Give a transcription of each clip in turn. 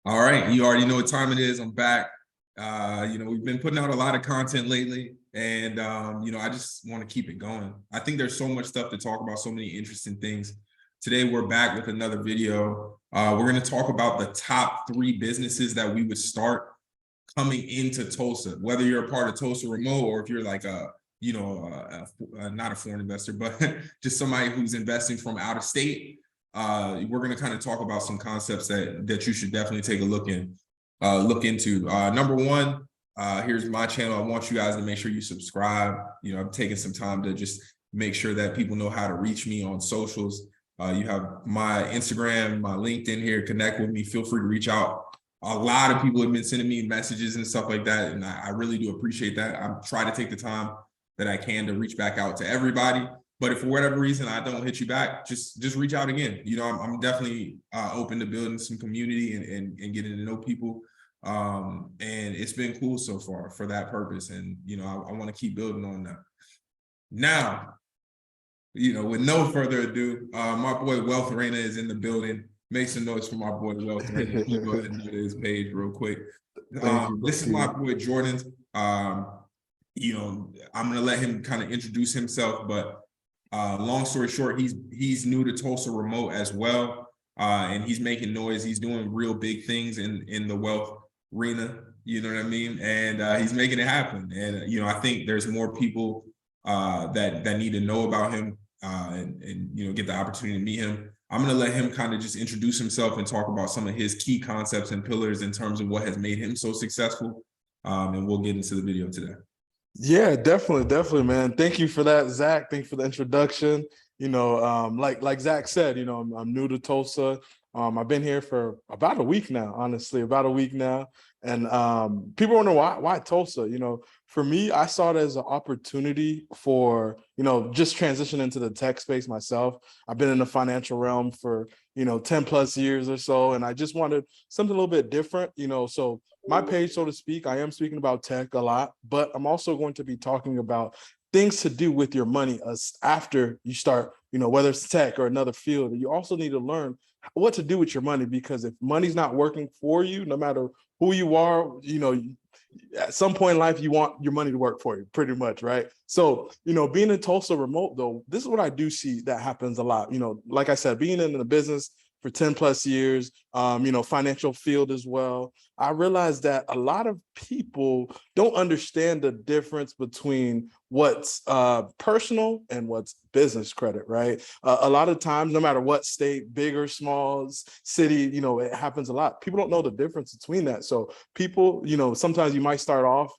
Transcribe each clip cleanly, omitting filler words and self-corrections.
All right, you already know what time it is. I'm back. We've been putting out a lot of content lately, and I just want to keep it going. I think there's so much stuff to talk about, so many interesting things. Today, we're back with another video. We're going to talk about the top 3 businesses that we would start coming into Tulsa, whether you're a part of Tulsa Remote or if you're like not a foreign investor, but just somebody who's investing from out of state. We're going to kind of talk about some concepts that you should definitely take a look into. Number one, here's my channel. I want you guys to make sure you subscribe. I'm taking some time to just make sure that people know how to reach me on socials. You have my Instagram, my LinkedIn here. Connect with me. Feel free to reach out. A lot of people have been sending me messages and stuff like that, and I really do appreciate that. I'm trying to take the time that I can to reach back out to everybody. But if for whatever reason I don't hit you back, just reach out again. I'm definitely open to building some community and getting to know people. And it's been cool so far for that purpose. And, I want to keep building on that. Now, with no further ado, my boy Wealth Reina is in the building. Make some noise for my boy Wealth Reina. Go ahead and go to his page real quick. This is my boy Jordan. I'm going to let him kind of introduce himself, but long story short, he's new to Tulsa Remote as well, and he's making noise. He's doing real big things in the wealth arena, you know what I mean? And he's making it happen. And I think there's more people that need to know about him and get the opportunity to meet him. I'm going to let him kind of just introduce himself and talk about some of his key concepts and pillars in terms of what has made him so successful. And we'll get into the video today. Yeah, definitely, man. Thank you for that, Zach. Thank you for the introduction. Like Zach said, I'm new to Tulsa. I've been here for about a week now, honestly, And people wonder why Tulsa. For me, I saw it as an opportunity for, just transition into the tech space myself. I've been in the financial realm for, 10 plus years or so, and I just wanted something a little bit different, so my page, so to speak, I am speaking about tech a lot, but I'm also going to be talking about things to do with your money after you start, whether it's tech or another field. You also need to learn what to do with your money, because if money's not working for you, no matter who you are, at some point in life, you want your money to work for you, pretty much, right? So, being in Tulsa Remote, though, this is what I do see that happens a lot. Like I said, being in the business for 10 plus years, financial field as well, I realized that a lot of people don't understand the difference between what's personal and what's business credit, right? A lot of times, no matter what state, big or small city, it happens a lot. People don't know the difference between that. So people, sometimes you might start off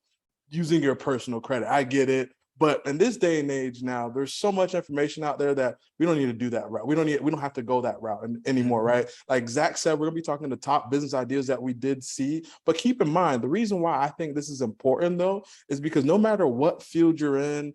using your personal credit. I get it. But in this day and age now, there's so much information out there that we don't need to do that route. We don't have to go that route anymore, right? Like Zach said, we're gonna be talking the top business ideas that we did see. But keep in mind, the reason why I think this is important though, is because no matter what field you're in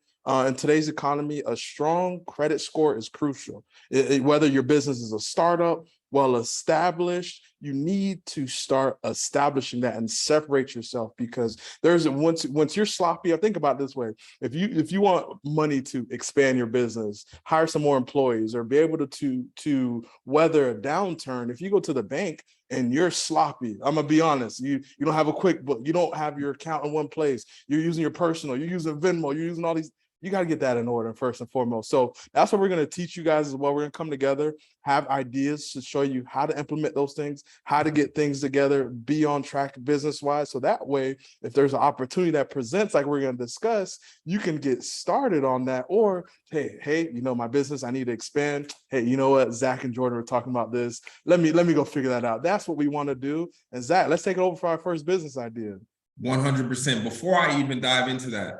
today's economy, a strong credit score is crucial. Whether your business is a startup, well established, you need to start establishing that and separate yourself, because once you're sloppy. I think about it this way: if you want money to expand your business, hire some more employees, or be able to weather a downturn, if you go to the bank and you're sloppy, I'm gonna be honest, you don't have a QuickBook, you don't have your account in one place, you're using your personal, you're using Venmo, you're using all these. You got to get that in order first and foremost. So that's what we're going to teach you guys as well. We're going to come together, have ideas to show you how to implement those things, how to get things together, be on track business-wise. So that way, if there's an opportunity that presents, like we're going to discuss, you can get started on that. Or, hey, my business, I need to expand. Hey, you know what? Zach and Jordan were talking about this. Let me go figure that out. That's what we want to do. And Zach, let's take it over for our first business idea. 100%. Before I even dive into that,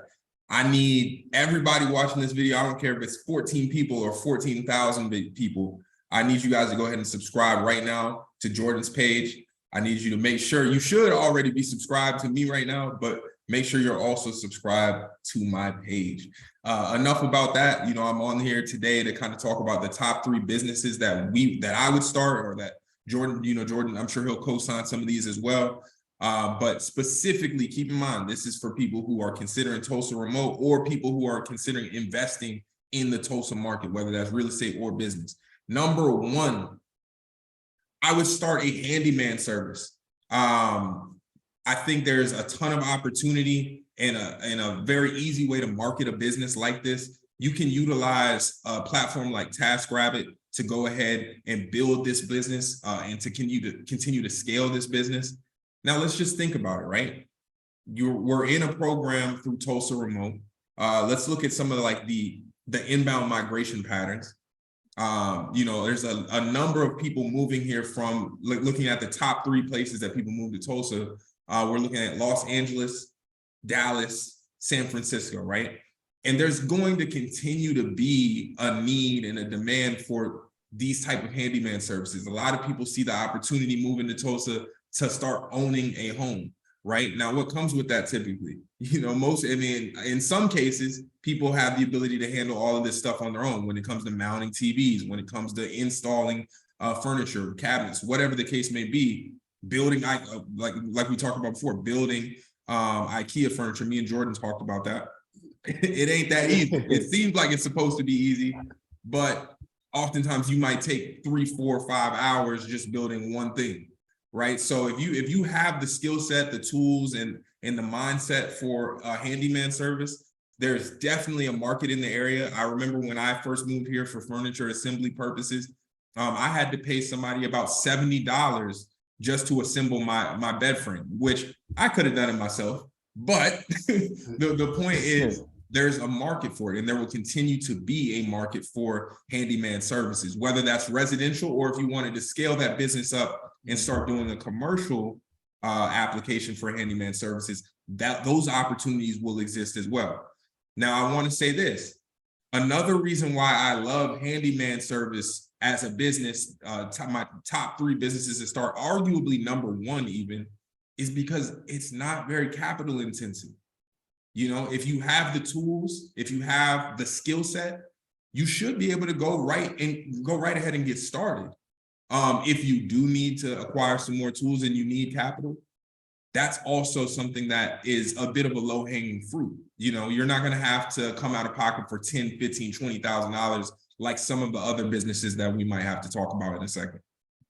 I need everybody watching this video. I don't care if it's 14 people or 14,000 people. I need you guys to go ahead and subscribe right now to Jordan's page. I need you to make sure, you should already be subscribed to me right now, but make sure you're also subscribed to my page. Enough about that. I'm on here today to kind of talk about the top 3 businesses that I would start, or that Jordan, I'm sure he'll co-sign some of these as well. But specifically, keep in mind, this is for people who are considering Tulsa Remote, or people who are considering investing in the Tulsa market, whether that's real estate or business. Number 1, I would start a handyman service. I think there's a ton of opportunity and a very easy way to market a business like this. You can utilize a platform like TaskRabbit to go ahead and build this business and to continue to scale this business. Now, let's just think about it, right? We're in a program through Tulsa Remote. Let's look at some of like the inbound migration patterns. There's a number of people moving here from looking at the top 3 places that people move to Tulsa. We're looking at Los Angeles, Dallas, San Francisco, right? And there's going to continue to be a need and a demand for these type of handyman services. A lot of people see the opportunity moving to Tulsa to start owning a home, right? Now, what comes with that typically? In some cases, people have the ability to handle all of this stuff on their own when it comes to mounting TVs, when it comes to installing furniture, cabinets, whatever the case may be, building, like we talked about before, building IKEA furniture. Me and Jordan talked about that. It ain't that easy. It seems like it's supposed to be easy, but oftentimes you might take 3, 4, 5 hours just building one thing, right? So if you have the skill set, the tools, and the mindset for a handyman service, there's definitely a market in the area. I remember when I first moved here for furniture assembly purposes, I had to pay somebody about $70 just to assemble my bed frame, which I could have done it myself. But the point is, there's a market for it, and there will continue to be a market for handyman services, whether that's residential or if you wanted to scale that business up and start doing a commercial application for handyman services, that those opportunities will exist as well. Now, I want to say this. Another reason why I love handyman service as a business, my top 3 businesses to start, arguably number 1 even, is because it's not very capital intensive. If you have the tools, if you have the skill set, you should be able to go right ahead and get started. If you do need to acquire some more tools and you need capital, that's also something that is a bit of a low-hanging fruit. You're not going to have to come out of pocket for $10,000, $15,000, $20,000 like some of the other businesses that we might have to talk about in a second.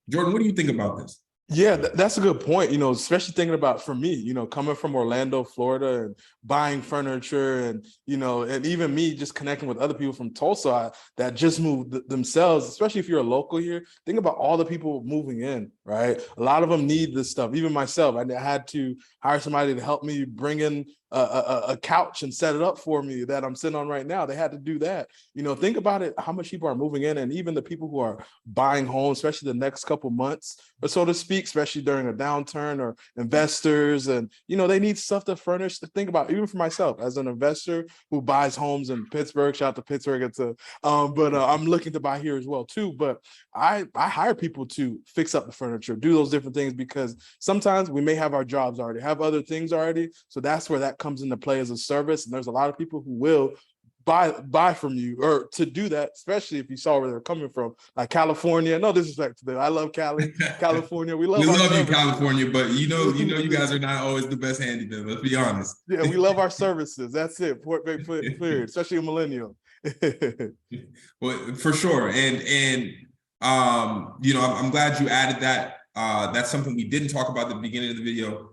Jordan, what do you think about this? Yeah, that's a good point, especially thinking about, for me, coming from Orlando, Florida, and buying furniture, and, and even me just connecting with other people from Tulsa that just moved themselves, especially if you're a local here. Think about all the people moving in, right? A lot of them need this stuff. Even myself, I had to hire somebody to help me bring in a couch and set it up for me that I'm sitting on right now. They had to do that. Think about it, how much people are moving in, and even the people who are buying homes, especially the next couple months, or so to speak, especially during a downturn, or investors, and they need stuff to furnish. To think about, even for myself as an investor who buys homes in Pittsburgh, shout out to Pittsburgh, but I'm looking to buy here as well too. But I hire people to fix up the furniture, do those different things, because sometimes we may have our jobs already, have other things already. So that's where that comes into play as a service. And there's a lot of people who will buy from you, or to do that, especially if you saw where they're coming from, like California. No disrespect to them. I love California. We love you, California, but you guys are not always the best handyman. Let's be honest. Yeah, we love our services. That's it. Period. Especially a millennial. Well, for sure. And I'm glad you added that. That's something we didn't talk about at the beginning of the video.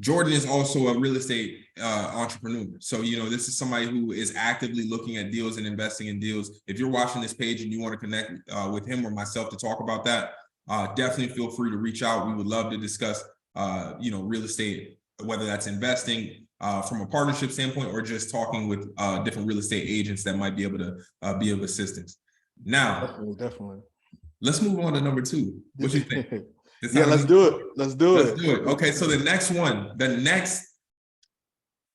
Jordan is also a real estate entrepreneur. So, this is somebody who is actively looking at deals and investing in deals. If you're watching this page and you want to connect with him or myself to talk about that, definitely feel free to reach out. We would love to discuss, real estate, whether that's investing from a partnership standpoint or just talking with different real estate agents that might be able to be of assistance. Now, definitely. Let's move on to number 2. What you think? Yeah, let's do it. Let's do it. Okay, so the next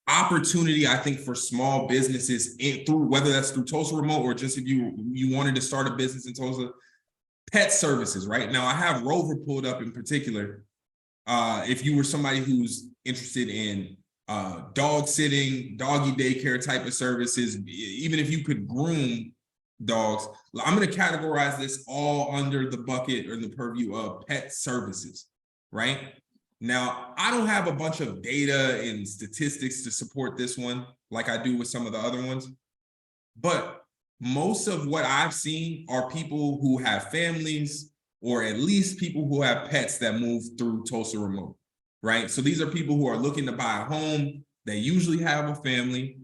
opportunity, I think, for small businesses through, whether that's through Tulsa Remote or just if you wanted to start a business in Tulsa, pet services. Right now, I have Rover pulled up in particular. If you were somebody who's interested in dog sitting, doggy daycare type of services, even if you could groom dogs, I'm going to categorize this all under the bucket or the purview of pet services, right? Now, I don't have a bunch of data and statistics to support this one like I do with some of the other ones, but most of what I've seen are people who have families, or at least people who have pets that move through Tulsa Remote. right? So these are people who are looking to buy a home. They usually have a family.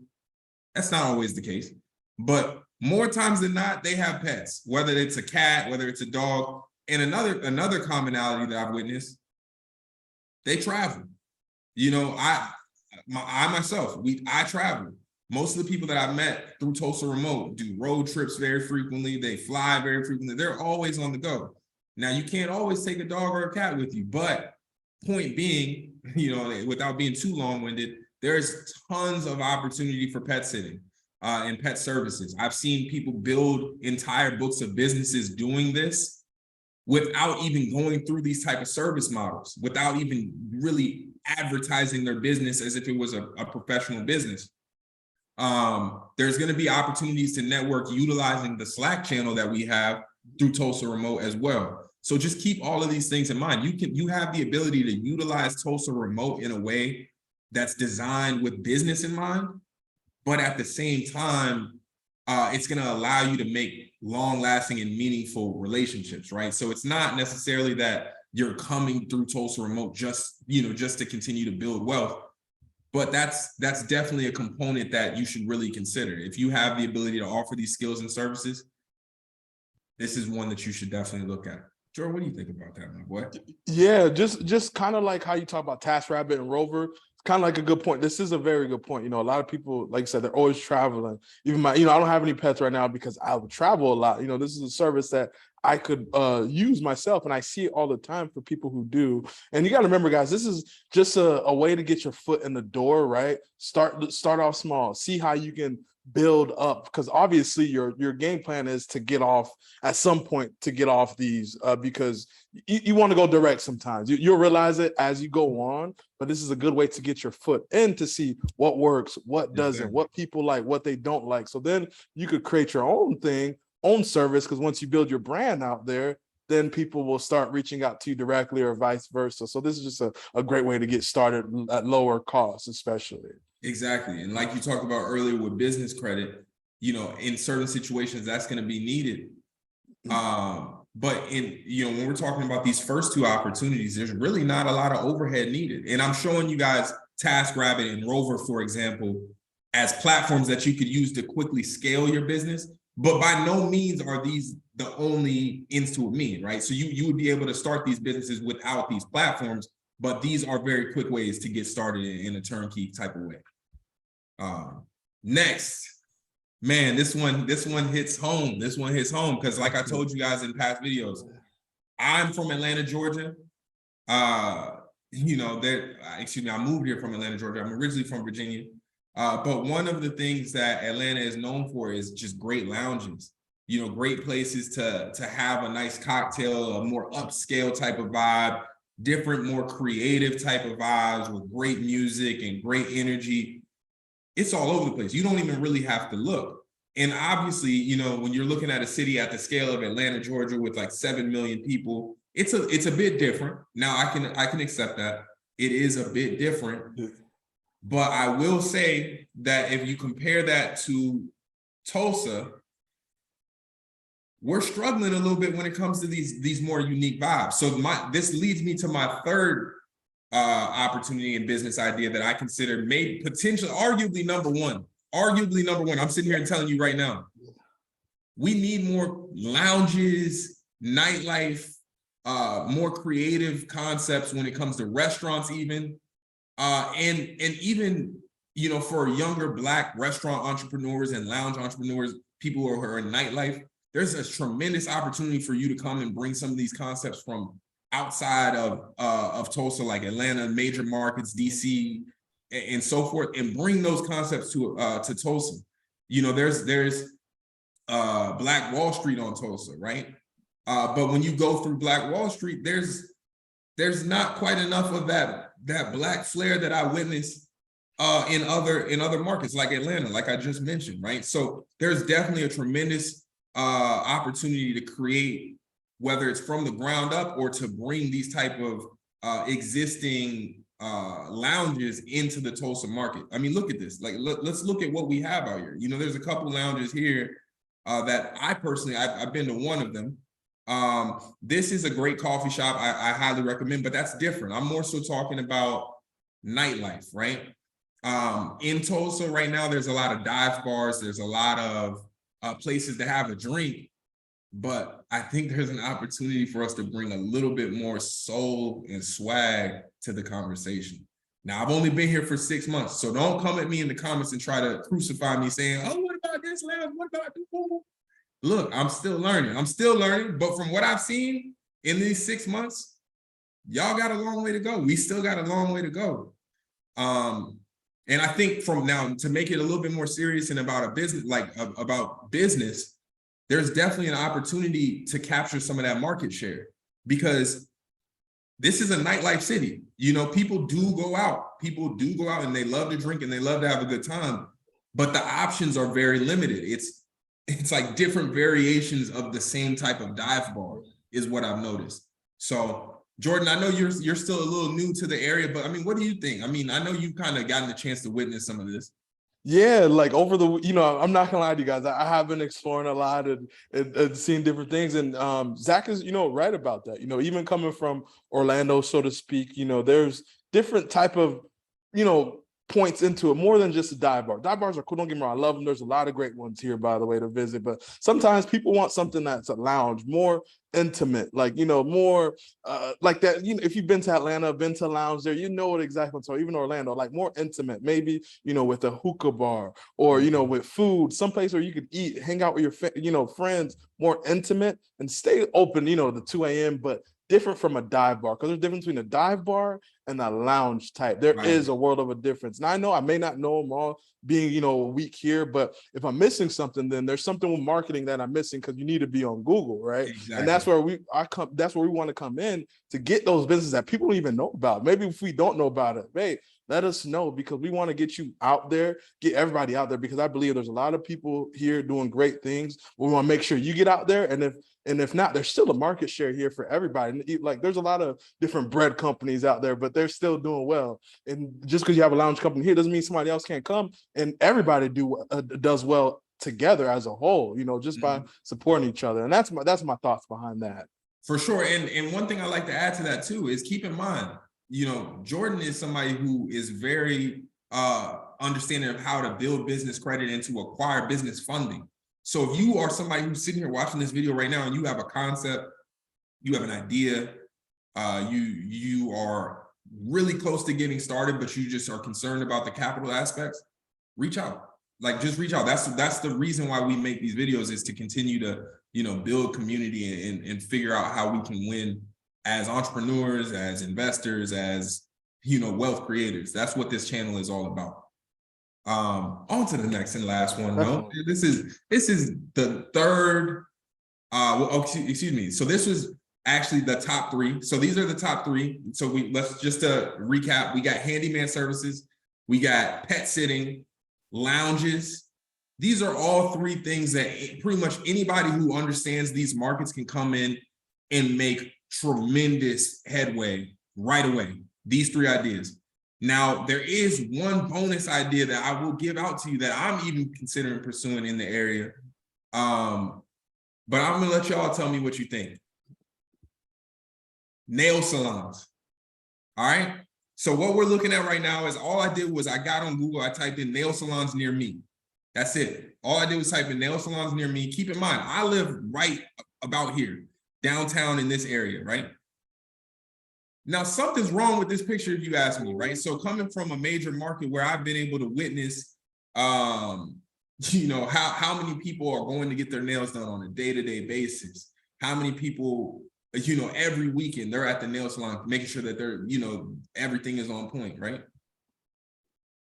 That's not always the case, but more times than not, they have pets, whether it's a cat, whether it's a dog. And another commonality that I've witnessed, they travel. You know, I myself, I travel. Most of the people that I've met through Tulsa Remote do road trips very frequently. They fly very frequently. They're always on the go. Now, you can't always take a dog or a cat with you, but point being, you know, without being too long-winded, there's tons of opportunity for pet sitting and pet services. I've seen people build entire books of businesses doing this without even going through these type of service models, without even really advertising their business as if it was a professional business. There's going to be opportunities to network utilizing the Slack channel that we have through Tulsa Remote as well. So just keep all of these things in mind. You have the ability to utilize Tulsa Remote in a way that's designed with business in mind, but at the same time, it's going to allow you to make long-lasting and meaningful relationships, right? So it's not necessarily that you're coming through Tulsa Remote just to continue to build wealth, but that's definitely a component that you should really consider. If you have the ability to offer these skills and services, this is one that you should definitely look at. Joe, what do you think about that, my boy? Yeah, just kind of like how you talk about TaskRabbit and Rover. It's kind of like a good point. This is a very good point. You know, a lot of people, like I said, they're always traveling. Even I don't have any pets right now because I would travel a lot. You know, this is a service that I could use myself, and I see it all the time for people who do. And you got to remember, guys, this is just a way to get your foot in the door, right? Start off small, see how you can build up, because obviously your game plan is to get off at some point, to get off these because you want to go direct sometimes. You'll realize it as you go on, but this is a good way to get your foot in to see what works, what doesn't, what people like, what they don't like. So then you could create your own thing, own service, because once you build your brand out there, then people will start reaching out to you directly or vice versa. So this is just a great way to get started at lower costs, especially. Exactly. And like you talked about earlier with business credit, you know, in certain situations that's going to be needed. But when we're talking about these first two opportunities, there's really not a lot of overhead needed. And I'm showing you guys TaskRabbit and Rover, for example, as platforms that you could use to quickly scale your business. But by no means are these the only ends to a mean, right? So you would be able to start these businesses without these platforms, but these are very quick ways to get started in a turnkey type of way. Next, man, this one hits home. This one hits home because, like I told you guys in past videos, I'm from Atlanta, Georgia. I moved here from Atlanta, Georgia. I'm originally from Virginia. But one of the things that Atlanta is known for is just great lounges. You know, great places to have a nice cocktail, a more upscale type of vibe, different, more creative type of vibes with great music and great energy. It's all over the place. You don't even really have to look. And obviously, you know, when you're looking at a city at the scale of Atlanta, Georgia, with like 7 million people, it's a bit different. Now I can accept that. It is a bit different. But I will say that if you compare that to Tulsa, we're struggling a little bit when it comes to these more unique vibes. So this leads me to my third opportunity and business idea that I consider arguably number one. I'm sitting here and telling you right now, we need more lounges, nightlife, more creative concepts when it comes to restaurants even. And even, you know, for younger Black restaurant entrepreneurs and lounge entrepreneurs, people who are in nightlife, there's a tremendous opportunity for you to come and bring some of these concepts from outside of Tulsa, like Atlanta, major markets, DC, and so forth, and bring those concepts to Tulsa. You know, there's Black Wall Street on Tulsa, right? But when you go through Black Wall Street, there's not quite enough of that Black flair that I witnessed in other markets like Atlanta, like I just mentioned, right? So there's definitely a tremendous opportunity to create, whether it's from the ground up or to bring these type of existing lounges into the Tulsa market. I mean, look at this. Like, let's look at what we have out here. You know, there's a couple lounges here that I personally, I've been to one of them. This is a great coffee shop. I highly recommend, but that's different. I'm more so talking about nightlife, right? In Tulsa right now, there's a lot of dive bars. There's a lot of places to have a drink, but I think there's an opportunity for us to bring a little bit more soul and swag to the conversation. Now, I've only been here for 6 months, so don't come at me in the comments and try to crucify me saying, oh, what about this lounge? What about this? Look, I'm still learning. But from what I've seen in these 6 months, y'all got a long way to go. We still got a long way to go. And I think from now to make it a little bit more serious and about a business, about business, there's definitely an opportunity to capture some of that market share, because this is a nightlife city. You know, people do go out and they love to drink and they love to have a good time, but the options are very limited. It's like different variations of the same type of dive bar is what I've noticed. So Jordan, I know you're still a little new to the area, but I mean, what do you think? I mean, I know you've kind of gotten the chance to witness some of this. Yeah, like over the, I'm not gonna lie to you guys. I have been exploring a lot and seeing different things. And Zach is, right about that. Even coming from Orlando, so to speak, there's different type of, points into it, more than just a dive bar. Dive bars are cool. Don't get me wrong. I love them. There's a lot of great ones here, by the way, to visit. But sometimes people want something that's a lounge, more intimate, like, more like that. If you've been to Atlanta, been to a lounge there, what exactly. So even Orlando, like more intimate, maybe, with a hookah bar or, with food, someplace where you could eat, hang out with your, friends, more intimate and stay open, to 2 a.m. But different from a dive bar, because there's a difference between a dive bar and a lounge type. There is a world of a difference. Now I know I may not know them all being, a week here, but if I'm missing something, then there's something with marketing that I'm missing, because you need to be on Google, right? Exactly. And that's where that's where we want to come in to get those businesses that people don't even know about. Maybe if we don't know about it, hey, let us know, because we want to get you out there, get everybody out there, because I believe there's a lot of people here doing great things. We want to make sure you get out there. And if not, there's still a market share here for everybody. Like there's a lot of different bread companies out there, but they're still doing well. And just because you have a lounge company here doesn't mean somebody else can't come, and everybody does well together as a whole, just by supporting each other. And that's my thoughts behind that. For sure. And one thing I like to add to that too is keep in mind, Jordan is somebody who is very understanding of how to build business credit and to acquire business funding. So if you are somebody who's sitting here watching this video right now and you have a concept, you have an idea, you are really close to getting started, but you just are concerned about the capital aspects, reach out. Like, just reach out. That's the reason why we make these videos, is to continue to, build community and figure out how we can win as entrepreneurs, as investors, as, wealth creators. That's what this channel is all about. On to the next and last one. No, this is the third. Excuse me. So this was actually the top 3. So these are the top 3. So let's just recap. We got handyman services, we got pet sitting, lounges. These are all 3 things that pretty much anybody who understands these markets can come in and make tremendous headway right away. These 3 ideas. Now, there is one bonus idea that I will give out to you that I'm even considering pursuing in the area. But I'm gonna let y'all tell me what you think. Nail salons. All right. So what we're looking at right now is, all I did was I got on Google, I typed in nail salons near me. That's it. All I did was type in nail salons near me. Keep in mind, I live right about here, downtown in this area, right? Now, something's wrong with this picture, if you ask me, right? So coming from a major market where I've been able to witness, how many people are going to get their nails done on a day-to-day basis, how many people, every weekend they're at the nail salon, making sure that they're, everything is on point, right?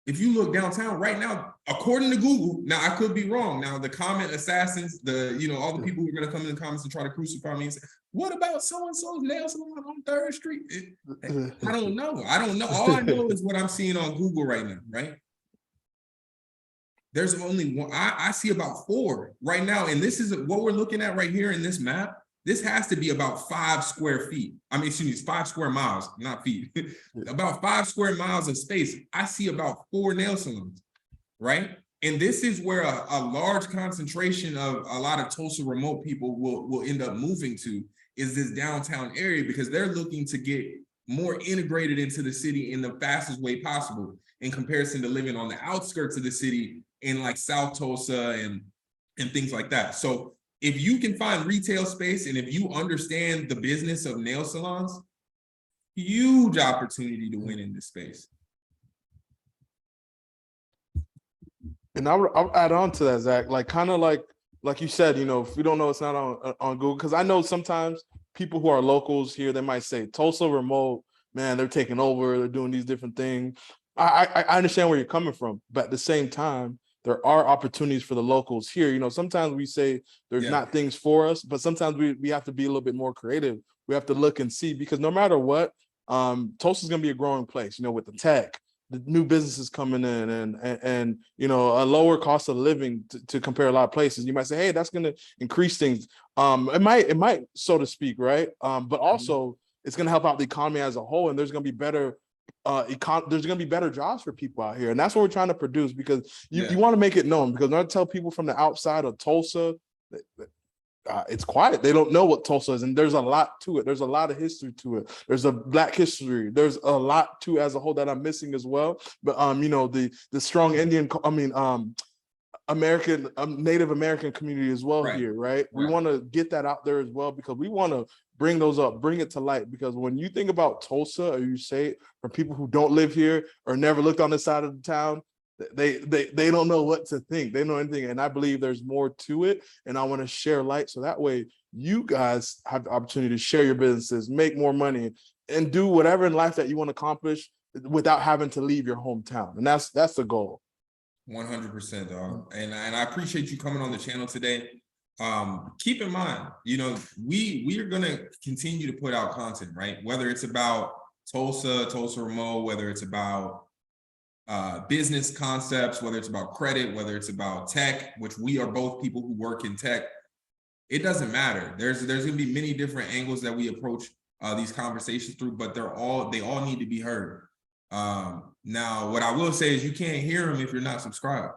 If you look downtown right now, according to Google, now I could be wrong. Now the comment assassins, all the people who are going to come in the comments and try to crucify me and say, what about so-and-so's nail salon on 3rd Street? I don't know. All I know is what I'm seeing on Google right now, right? There's only one. I see about 4 right now. And this is what we're looking at right here in this map. This has to be about 5 square feet. 5 square miles, not feet. About 5 square miles of space. I see about 4 nail salons, right? And this is where a large concentration of a lot of Tulsa remote people will end up moving to. is this downtown area, because they're looking to get more integrated into the city in the fastest way possible in comparison to living on the outskirts of the city in like South Tulsa and things like that. So if you can find retail space and if you understand the business of nail salons, huge opportunity to win in this space. And I'll add on to that, Zach, like kind of like you said, you know, if we don't know, it's not on Google, because I know sometimes people who are locals here, they might say Tulsa remote, man, they're taking over, they're doing these different things. I understand where you're coming from, but at the same time, there are opportunities for the locals here. You know, sometimes we say there's not things for us, but sometimes we have to be a little bit more creative. We have to look and see, because no matter what, Tulsa is going to be a growing place, you know, with the tech, the new businesses coming in, and you know, a lower cost of living to compare a lot of places. You might say, hey, that's going to increase things. It might, so to speak, right? But also it's going to help out the economy as a whole, and there's going to be better there's going to be better jobs for people out here, and that's what we're trying to produce, because you want to make it known, because when I tell people from the outside of Tulsa, it's quiet. They don't know what Tulsa is, and there's a lot to it. There's a lot of history to it. There's a Black history. There's a lot to as a whole that I'm missing as well. But you know, the strong Indian, American, Native American community as well here, right? We want to get that out there as well, because we want to bring those up, bring it to light. Because when you think about Tulsa, or you say it for people who don't live here or never looked on this side of the town, they don't know what to think. They know anything, and I believe there's more to it. And I want to share light, so that way you guys have the opportunity to share your businesses, make more money, and do whatever in life that you want to accomplish without having to leave your hometown. And that's the goal. 100%, dog. And I appreciate you coming on the channel today. Keep in mind, you know, we are gonna continue to put out content, right? Whether it's about Tulsa remote, whether it's about business concepts, whether it's about credit, whether it's about tech, which we are both people who work in tech. It doesn't matter. There's gonna be many different angles that we approach these conversations through, but they all need to be heard. Now, what I will say is you can't hear them if you're not subscribed.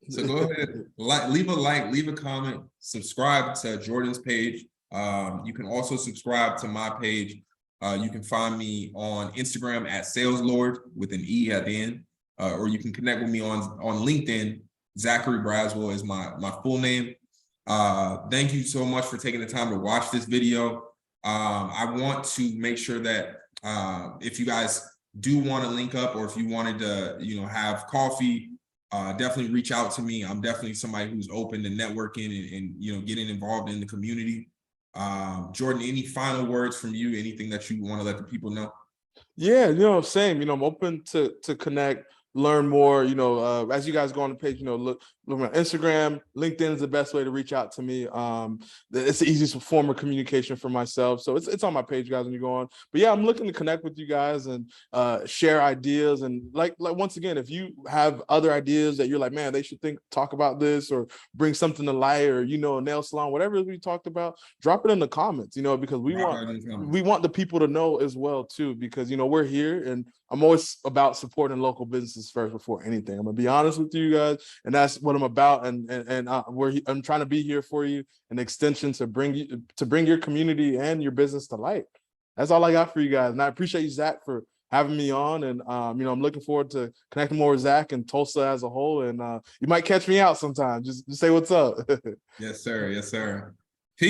So go ahead, leave a comment, subscribe to Jordan's page. You can also subscribe to my page. You can find me on Instagram at SalesLord with an E at the end, or you can connect with me on LinkedIn. Zachary Braswell is my full name. Thank you so much for taking the time to watch this video. I want to make sure that if you guys do want to link up, or if you wanted to, you know, have coffee, definitely reach out to me. I'm definitely somebody who's open to networking and you know, getting involved in the community. Jordan, any final words from you? Anything that you want to let the people know? Yeah, you know, same. You know, I'm open to connect, learn more. You know, as you guys go on the page, you know, look at Instagram, LinkedIn is the best way to reach out to me. It's the easiest form of communication for myself. So it's on my page, guys, when you go on. But yeah, I'm looking to connect with you guys and share ideas. And like once again, if you have other ideas that you're like, man, they should talk about this, or bring something to light, or you know, a nail salon, whatever we talked about, drop it in the comments. You know, because we want the people to know as well too. Because you know, we're here, and I'm always about supporting local businesses first before anything. I'm gonna be honest with you guys, and that's what I'm about. And I'm trying to be here for you, an extension to bring your community and your business to light. That's all I got for you guys, and I appreciate you, Zach, for having me on. And you know, I'm looking forward to connecting more with Zach and Tulsa as a whole. And you might catch me out sometime. Just say what's up. Yes, sir. Yes, sir.